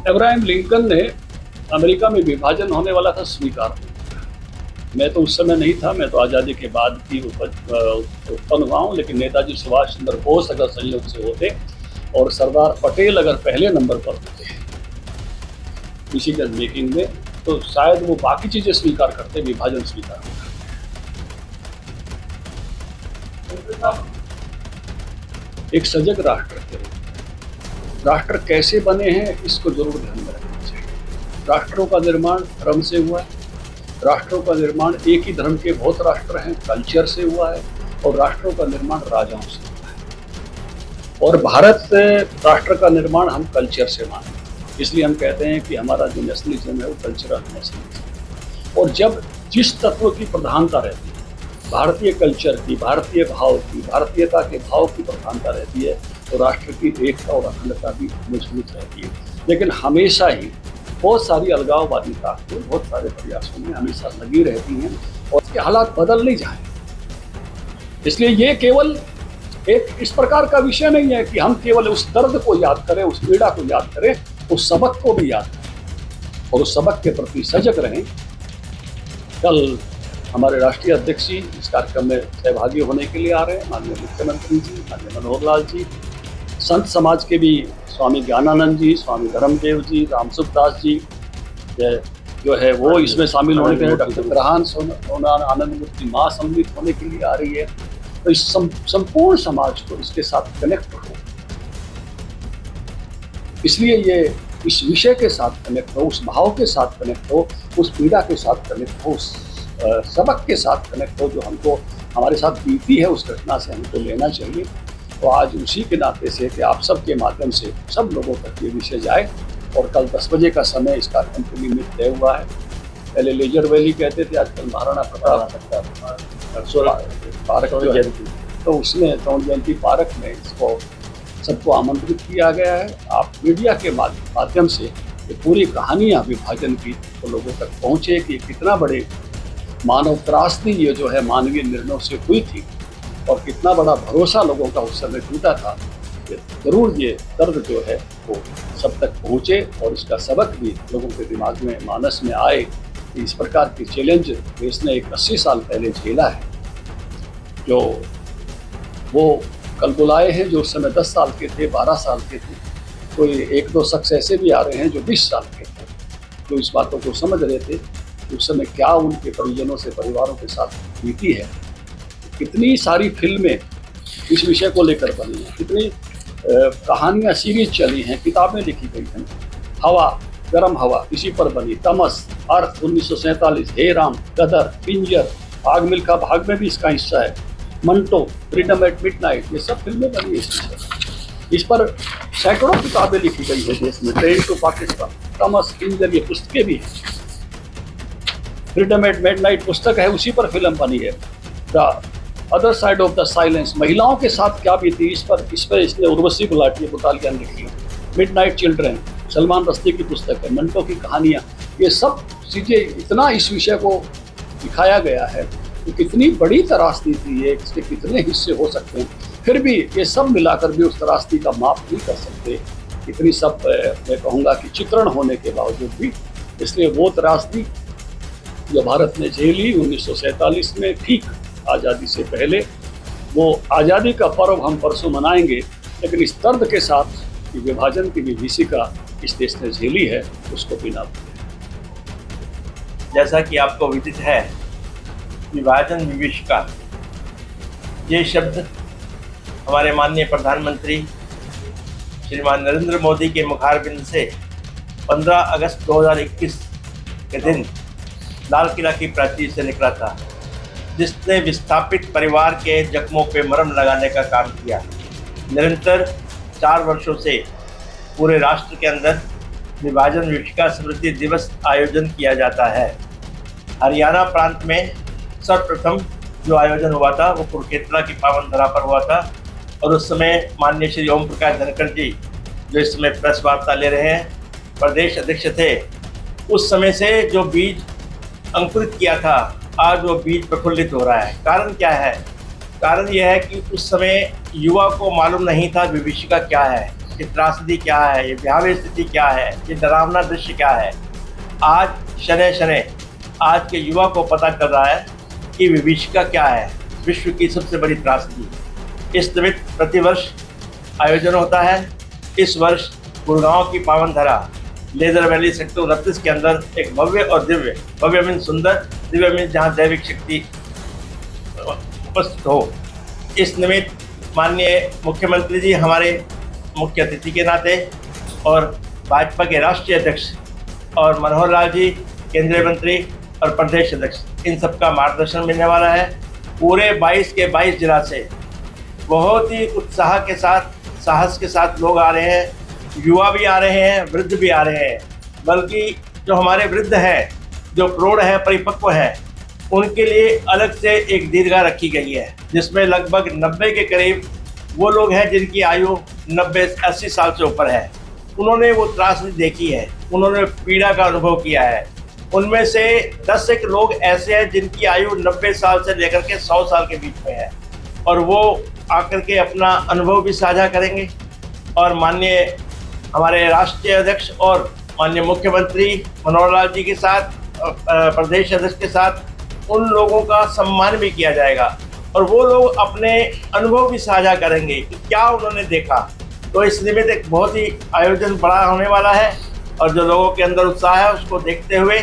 Abraham Lincoln ने America में विभाजन होने वाला था स्वीकार किया। मैं तो उस समय नहीं था, मैं तो आज़ादी के बाद की उत्पन्न हुआ हूँ, लेकिन नेताजी सुभाष चंद्र बोस अगर संयोग से होते और सरदार पटेल अगर पहले नंबर पर होते डिसीजन मेकिंग में, तो शायद वो बाकी चीज़ें स्वीकार करते, विभाजन स्वीकार करते। एक सजग राष्ट्र के राष्ट्र कैसे बने हैं इसको जरूर ध्यान में रखना चाहिए। राष्ट्रों का निर्माण धर्म से हुआ है, राष्ट्रों का निर्माण एक ही धर्म के बहुत राष्ट्र हैं कल्चर से हुआ है, और राष्ट्रों का निर्माण राजाओं से हुआ है। और भारत राष्ट्र का निर्माण हम कल्चर से मानते हैं, इसलिए हम कहते हैं कि हमारा जो नेशनलिज्म है वो कल्चरल नेशनलिज्म। और जब जिस तत्व की प्रधानता रहती है, भारतीय कल्चर की, भारतीय भाव की, भारतीयता के भाव की प्रधानता रहती है, तो राष्ट्र की एकता और अखंडता भी मजबूत रहती है। लेकिन हमेशा ही बहुत सारी अलगाववादी ताकतें बहुत सारे प्रयासों में हमेशा लगी रहती हैं और इसके हालात बदल नहीं जाए। इसलिए ये केवल एक इस प्रकार का विषय नहीं है कि हम केवल उस दर्द को याद करें, उस पीड़ा को याद करें, उस सबक को भी याद करें और उस सबक के प्रति सजग रहें। कल हमारे राष्ट्रीय अध्यक्ष जी इस कार्यक्रम में सहभागी होने के लिए आ रहे हैं, माननीय मुख्यमंत्री जी, माननीय मनोहर लाल जी, संत समाज के भी स्वामी ज्ञानानंद जी, स्वामी धर्मदेव जी, रामसुख दास जी जो है वो इसमें शामिल होने के लिए, डॉक्टर ग्रहान सोना आनंद मूर्ति माँ सम्मिलित होने के लिए आ रही है। तो इस संपूर्ण समाज को इसके साथ कनेक्ट हो, इसलिए ये इस विषय के साथ कनेक्ट हो, उस भाव के साथ कनेक्ट हो, उस पीड़ा के साथ कनेक्ट हो, उस सबक के साथ कनेक्ट हो जो हमको हमारे साथ बीती है, उस घटना से हमको लेना चाहिए। तो आज उसी के नाते से कि आप सब के माध्यम से सब लोगों तक ये विषय जाए। और कल 10 बजे का समय इस कार्यक्रम के लिए तय हुआ है। पहले लेजर वैली कहते थे, आजकल महाराणा प्रताप पार्क जो है, तो उसमें स्वर्ण जयंती पार्क में इसको सबको आमंत्रित किया गया है। आप मीडिया के माध्यम से ये पूरी कहानियाँ विभाजन की तो लोगों तक पहुँचे कि कितना बड़े मानव त्रासदी ये जो है मानवीय निर्णयों से हुई थी और कितना बड़ा भरोसा लोगों का उस समय टूटा था। जरूर ये दर्द जो है वो सब तक पहुँचे और इसका सबक भी लोगों के दिमाग में, मानस में आए कि इस प्रकार की चैलेंज देश ने एक 80 साल पहले झेला है, जो वो कल बुलाए हैं जो उस समय 10 साल के थे, 12 साल के थे। कोई 1-2 शख्स ऐसे भी आ रहे हैं जो 20 साल के थे, जो इस बातों को समझ रहे थे उस समय क्या उनके परिजनों से, परिवारों के साथ बीती है। कितनी सारी फिल्में इस विषय को लेकर बनी हैं, कितनी कहानियाँ सीरीज चली हैं, किताबें लिखी गई हैं। हवा, गर्म हवा इसी पर बनी, तमस, अर्थ 1947, हे राम, गदर, पिंजर, भाग मिल्खा भाग में भी इसका हिस्सा है, मंटो, फ्रीडम एट मिडनाइट, ये सब फिल्में बनी इस पर सैकड़ों किताबें लिखी गई है देश में। ट्रेन टू पाकिस्तान, तमस, पिंजर, ये पुस्तकें भी हैं। फ्रीडम एट मिडनाइट पुस्तक है, उसी पर फिल्म बनी है। The other side of the silence, महिलाओं के साथ क्या बीती इस पर इसने उर्वशी गुलाटी बुतालिया लिखी है। मिडनाइट चिल्ड्रन, सलमान रश्दी की पुस्तक है। मंटो की कहानियाँ, ये सब चीज़ें इतना इस विषय को दिखाया गया है कि कितनी बड़ी त्रासदी थी ये, इसके कितने हिस्से हो सकते हैं, फिर भी ये सब मिलाकर भी उस त्रासदी का माप नहीं कर सकते। इतनी सब मैं कहूँगा कि चित्रण होने के बावजूद भी, इसलिए वो त्रासदी जो भारत ने झेली 1947 में, ठीक आज़ादी से पहले, वो आज़ादी का पर्व हम परसों मनाएंगे, लेकिन इस दर्द के साथ कि विभाजन की विभीषिका इस देश ने झेली है उसको भी ना भूलें। जैसा कि आपको विदित है, विभाजन विभीषिका ये शब्द हमारे माननीय प्रधानमंत्री श्रीमान नरेंद्र मोदी के मुखारबिंद से 15 अगस्त 2021 के दिन लाल किला की प्राचीर से निकला था, जिसने विस्थापित परिवार के जख्मों पे मरहम लगाने का काम किया। निरंतर 4 वर्षों से पूरे राष्ट्र के अंदर विभाजन विभीषिका स्मृति दिवस आयोजन किया जाता है। हरियाणा प्रांत में सर्वप्रथम जो आयोजन हुआ था वो कुरुक्षेत्र की पावन धरा पर हुआ था, और उस समय माननीय श्री ओम प्रकाश धनखड़ जी, जो इस समय प्रेस वार्ता ले रहे हैं, प्रदेश अध्यक्ष थे। उस समय से जो बीज अंकुरित किया था, आज वो बीज प्रफुल्लित हो रहा है। कारण क्या है? कारण यह है कि उस समय युवा को मालूम नहीं था विभीषिका क्या है, ये त्रासदी क्या है, ये भयावह स्थिति क्या है, ये डरावना दृश्य क्या है। आज शनै शनै आज के युवा को पता चल रहा है कि विभीषिका क्या है, विश्व की सबसे बड़ी त्रासदी। इस निमित्त प्रतिवर्ष आयोजन होता है। इस वर्ष गुड़गांव की पावन धरा लेदर वैली सेक्टर 29 के अंदर एक भव्य और भव्य मीन सुंदर, दिव्य मीन जहाँ दैविक शक्ति उपस्थित हो। इस निमित्त माननीय मुख्यमंत्री जी हमारे मुख्य अतिथि के नाते और भाजपा के राष्ट्रीय अध्यक्ष और मनोहर लाल जी केंद्रीय मंत्री और प्रदेश अध्यक्ष, इन सबका मार्गदर्शन मिलने वाला है। पूरे 22 के 22 जिला से बहुत ही उत्साह के साथ, साहस के साथ लोग आ रहे हैं। युवा भी आ रहे हैं, वृद्ध भी आ रहे हैं। बल्कि जो हमारे वृद्ध हैं, जो प्रौढ़ हैं, परिपक्व हैं, उनके लिए अलग से एक दीर्घा रखी गई है, जिसमें लगभग 90 के करीब वो लोग हैं जिनकी आयु 90-80 साल से ऊपर है। उन्होंने वो त्रासदी देखी है, उन्होंने पीड़ा का अनुभव किया है। उनमें से 10 एक लोग ऐसे हैं जिनकी आयु 90 साल से लेकर के 100 साल के बीच में है, और वो आकर के अपना अनुभव भी साझा करेंगे। और माननीय हमारे राष्ट्रीय अध्यक्ष और माननीय मुख्यमंत्री मनोहर लाल जी के साथ, प्रदेश अध्यक्ष के साथ उन लोगों का सम्मान भी किया जाएगा, और वो लोग अपने अनुभव भी साझा करेंगे कि क्या उन्होंने देखा। तो इस निमित्त एक बहुत ही आयोजन बड़ा होने वाला है, और जो लोगों के अंदर उत्साह है उसको देखते हुए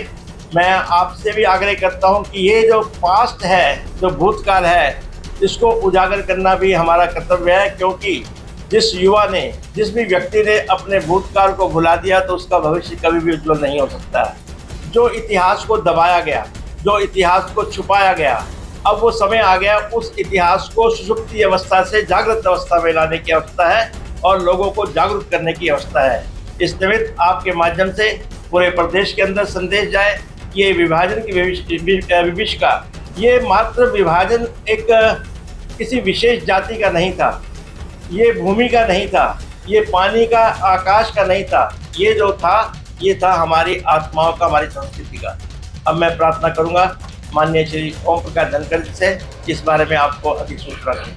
मैं आपसे भी आग्रह करता हूं कि ये जो पास्ट है, जो भूतकाल है, इसको उजागर करना भी हमारा कर्तव्य है। क्योंकि जिस युवा ने, जिस भी व्यक्ति ने अपने भूतकाल को भुला दिया तो उसका भविष्य कभी भी उज्जवल नहीं हो सकता है। जो इतिहास को दबाया गया, जो इतिहास को छुपाया गया, अब वो समय आ गया उस इतिहास को सुषुप्ति अवस्था से जागृत अवस्था में लाने की आवश्यकता है, और लोगों को जागरूक करने की आवश्यकता है। इस निमित्त आपके माध्यम से पूरे प्रदेश के अंदर संदेश जाए कि ये विभाजन की विभीषिका, ये मात्र विभाजन एक किसी विशेष जाति का नहीं था, ये भूमि का नहीं था, ये पानी का, आकाश का नहीं था। ये जो था, ये था हमारी आत्माओं का, हमारी संस्कृति का। अब मैं प्रार्थना करूंगा माननीय श्री ओम प्रकाश धनखड़ जी से इस बारे में आपको अधिक सूचना दें।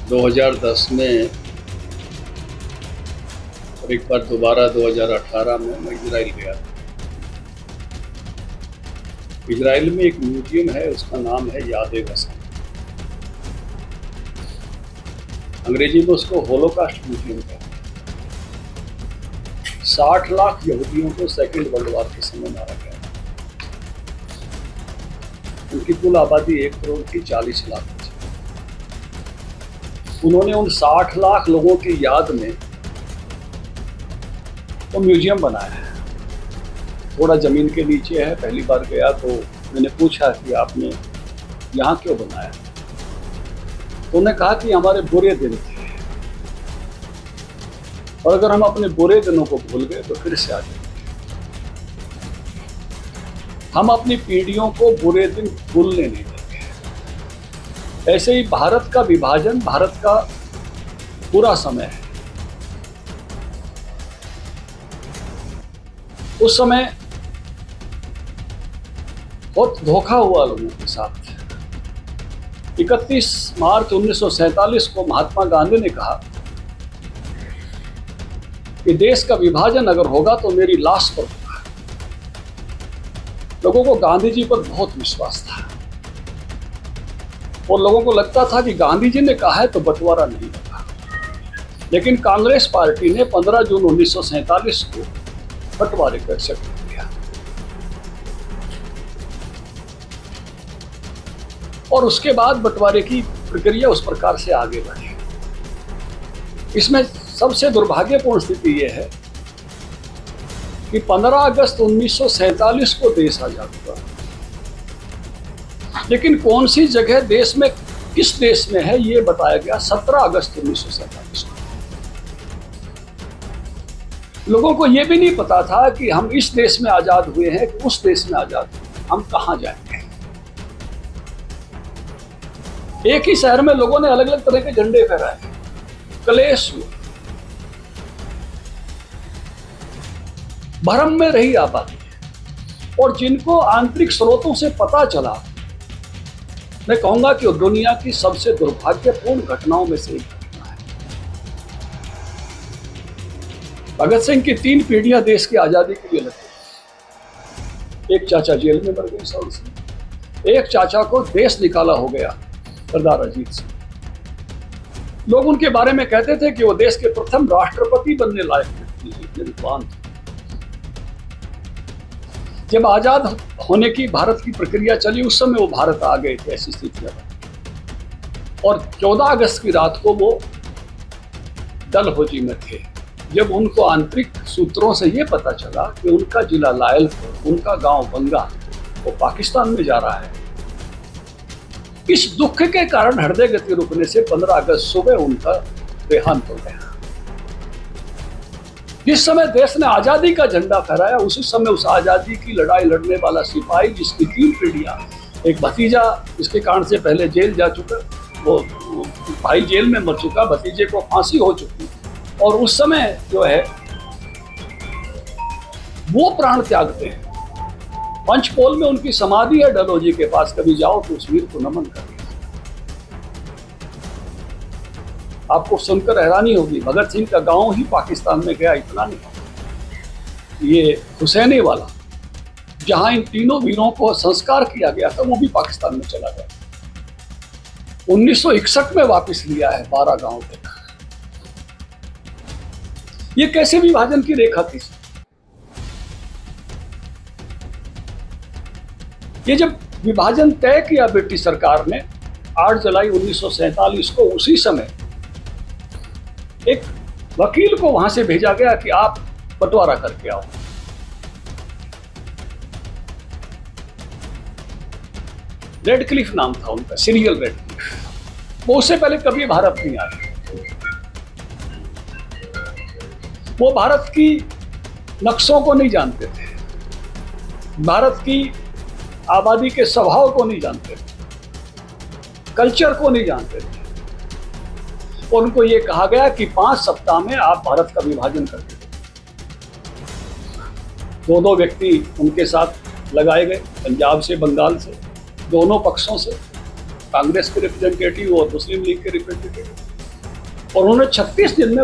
2010 में और एक बार दोबारा 2018 में मैं इजराइल गया था। इजराइल में एक म्यूजियम है, उसका नाम है याद-ए वसन। अंग्रेजी में उसको होलोकास्ट म्यूजियम कहते हैं। 60 लाख यहूदियों को सेकेंड वर्ल्ड वॉर के समय मारा गया। उनकी कुल आबादी 1 करोड़ की 40 लाख थी। उन्होंने उन 60 लाख लोगों की याद में वो म्यूजियम बनाया है। थोड़ा जमीन के नीचे है। पहली बार गया तो मैंने पूछा कि आपने यहाँ क्यों बनाया, तो उन्होंने कहा कि हमारे बुरे दिन थे, और अगर हम अपने बुरे दिनों को भूल गए तो फिर से आ जाएंगे। हम अपनी पीढ़ियों को बुरे दिन भूलने नहीं देंगे। ऐसे ही भारत का विभाजन भारत का पूरा समय है। उस समय बहुत धोखा हुआ लोगों के साथ। 31 मार्च 1947 को महात्मा गांधी ने कहा कि देश का विभाजन अगर होगा तो मेरी लाश पर होगा। लोगों को गांधी जी पर बहुत विश्वास था, और लोगों को लगता था कि गांधी जी ने कहा है तो बंटवारा नहीं होगा। लेकिन कांग्रेस पार्टी ने 15 जून 1947 को बंटवारे को एक्सेप्ट कर लिया, और उसके बाद बंटवारे की प्रक्रिया उस प्रकार से आगे बढ़ी। इसमें सबसे दुर्भाग्यपूर्ण स्थिति यह है कि 15 अगस्त 1947 को देश आजाद हुआ, लेकिन कौन सी जगह देश में, किस देश में है, ये बताया गया 17 अगस्त 1947 को। लोगों को यह भी नहीं पता था कि हम इस देश में आजाद हुए हैं कि उस देश में आजाद हुए, हम कहां जाएंगे। एक ही शहर में लोगों ने अलग अलग तरह के झंडे फहराए, कलेश हुए, भ्रम में रही आबादी। और जिनको आंतरिक स्रोतों से पता चला, मैं कहूंगा कि दुनिया की सबसे दुर्भाग्यपूर्ण घटनाओं में से एक घटना है। भगत सिंह की 3 पीढ़ियां देश की आजादी के लिए लड़ी। एक चाचा जेल में मर गए 100 से, एक चाचा को देश निकाला हो गया सरदार अजीत सिंह। लोग उनके बारे में कहते थे कि वो देश के प्रथम राष्ट्रपति बनने लायक व्यक्ति, विद्वान थे। जब आजाद होने की भारत की प्रक्रिया चली उस समय वो भारत आ गए थे, ऐसी स्थितियां और 14 अगस्त की रात को वो डलहौजी में थे। जब उनको आंतरिक सूत्रों से ये पता चला कि उनका जिला लायलपुर, उनका गांव बंगा वो पाकिस्तान में जा रहा है, इस दुख के कारण हृदय गति रुकने से 15 अगस्त सुबह उनका देहांत हो गया। जिस समय देश ने आजादी का झंडा फहराया उसी समय उस आजादी की लड़ाई लड़ने वाला सिपाही, जिसकी 3 पीढ़ियां, एक भतीजा जिसके कारण से पहले जेल जा चुका, वो भाई जेल में मर चुका, भतीजे को फांसी हो चुकी, और उस समय जो है वो प्राण त्यागते हैं। पंचपोल में उनकी समाधि है डलहौजी के पास, कभी जाओ तो उस वीर को नमन करें। आपको सुनकर हैरानी होगी, भगत सिंह का गांव ही पाकिस्तान में गया, इतना नहीं। ये हुसैनी वाला जहां इन तीनों वीरों को संस्कार किया गया था वो भी पाकिस्तान में चला गया। 1961 में वापस लिया है 12 गांव तक। ये कैसे विभाजन की रेखा थी? ये जब विभाजन तय किया ब्रिटिश सरकार ने 8 जुलाई 1947 को, उसी समय एक वकील को वहां से भेजा गया कि आप बंटवारा करके आओ। रेडक्लिफ नाम था उनका, सीरियल रेडक्लिफ। वो उससे पहले कभी भारत नहीं आए। वो भारत की नक्शों को नहीं जानते थे, भारत की आबादी के स्वभाव को नहीं जानते थे, कल्चर को नहीं जानते थे। और उनको ये कहा गया कि 5 सप्ताह में आप भारत का विभाजन कर दो। 2 व्यक्ति उनके साथ लगाए गए, पंजाब से, बंगाल से, दोनों पक्षों से, कांग्रेस के रिप्रेजेंटेटिव और मुस्लिम लीग के रिप्रेजेंटेटिव, और उन्होंने 36 दिन में